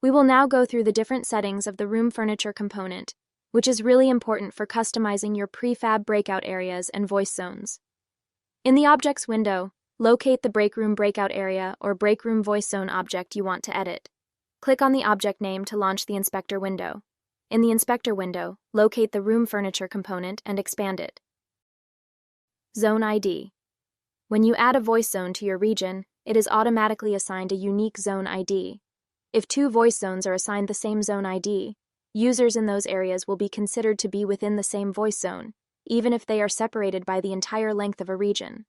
We will now go through the different settings of the room furniture component, which is really important for customizing your prefab breakout areas and voice zones. In the Objects window, locate the Breakroom breakout area or Breakroom voice zone object you want to edit. Click on the object name to launch the inspector window. In the inspector window, locate the room furniture component and expand it. Zone ID. When you add a voice zone to your region, it is automatically assigned a unique zone ID. If two voice zones are assigned the same zone ID, users in those areas will be considered to be within the same voice zone, even if they are separated by the entire length of a region.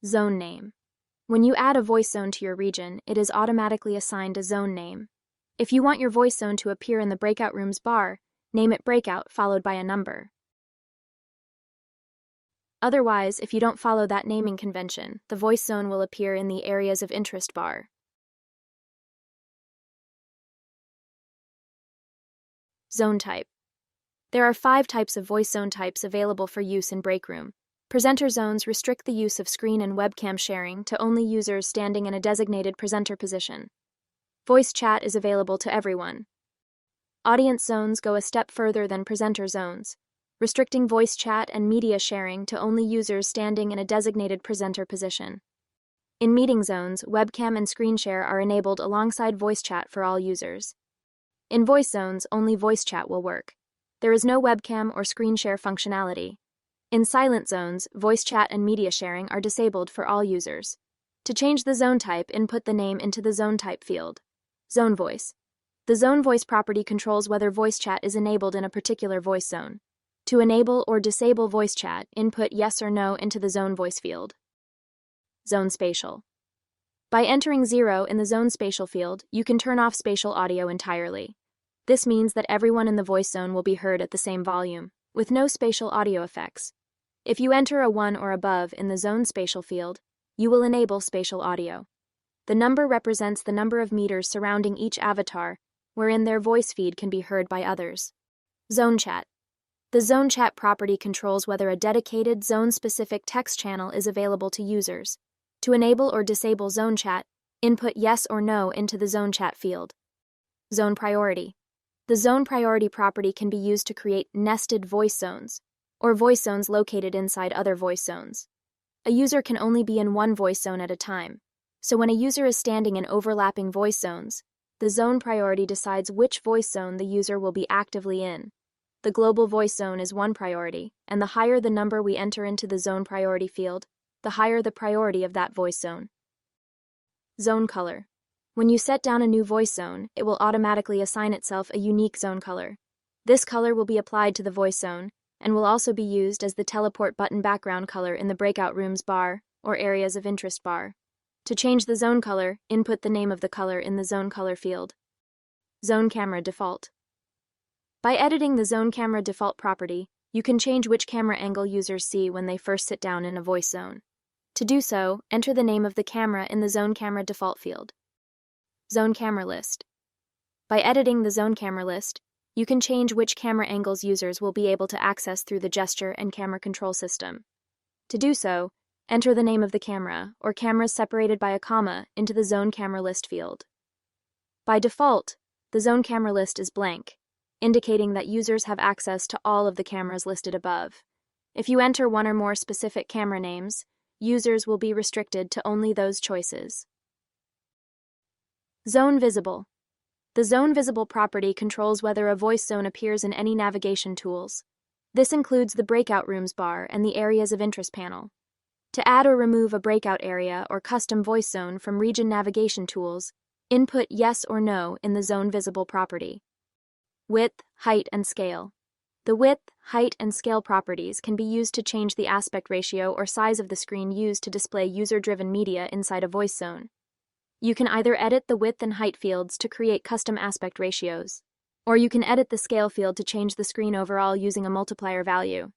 Zone name. When you add a voice zone to your region, it is automatically assigned a zone name. If you want your voice zone to appear in the Breakout Rooms bar, name it Breakout followed by a number. Otherwise, if you don't follow that naming convention, the voice zone will appear in the Areas of Interest bar. Zone type. There are 5 types of voice zone types available for use in Breakroom. Presenter zones restrict the use of screen and webcam sharing to only users standing in a designated presenter position. Voice chat is available to everyone. Audience zones go a step further than presenter zones, restricting voice chat and media sharing to only users standing in a designated presenter position. In meeting zones, webcam and screen share are enabled alongside voice chat for all users. In voice zones, only voice chat will work. There is no webcam or screen share functionality. In silent zones, voice chat and media sharing are disabled for all users. To change the zone type, input the name into the zone type field. Zone voice. The zone voice property controls whether voice chat is enabled in a particular voice zone. To enable or disable voice chat, input yes or no into the zone voice field. Zone spatial. By entering 0 in the zone spatial field, you can turn off spatial audio entirely. This means that everyone in the voice zone will be heard at the same volume, with no spatial audio effects. If you enter a 1 or above in the zone spatial field, you will enable spatial audio. The number represents the number of meters surrounding each avatar, wherein their voice feed can be heard by others. Zone chat. The zone chat property controls whether a dedicated zone-specific text channel is available to users. To enable or disable zone chat, input yes or no into the zone chat field. Zone priority. The zone priority property can be used to create nested voice zones, or voice zones located inside other voice zones. A user can only be in one voice zone at a time, so when a user is standing in overlapping voice zones, the zone priority decides which voice zone the user will be actively in. The global voice zone is one priority, and the higher the number we enter into the zone priority field, the higher the priority of that voice zone. Zone color. When you set down a new voice zone, it will automatically assign itself a unique zone color. This color will be applied to the voice zone, and will also be used as the teleport button background color in the Breakout Rooms bar or Areas of Interest bar. To change the zone color, input the name of the color in the zone color field. Zone camera default. By editing the zone camera default property, you can change which camera angle users see when they first sit down in a voice zone. To do so, enter the name of the camera in the zone camera default field. Zone camera list. By editing the zone camera list, you can change which camera angles users will be able to access through the gesture and camera control system. To do so, enter the name of the camera, or cameras separated by a comma, into the zone camera list field. By default, the zone camera list is blank, indicating that users have access to all of the cameras listed above. If you enter one or more specific camera names, users will be restricted to only those choices. Zone visible. The zone visible property controls whether a voice zone appears in any navigation tools. This includes the Breakout Rooms bar and the Areas of Interest panel. To add or remove a breakout area or custom voice zone from region navigation tools, input yes or no in the zone visible property. Width, height, and scale. The width, height, and scale properties can be used to change the aspect ratio or size of the screen used to display user-driven media inside a voice zone. You can either edit the width and height fields to create custom aspect ratios, or you can edit the scale field to change the screen overall using a multiplier value.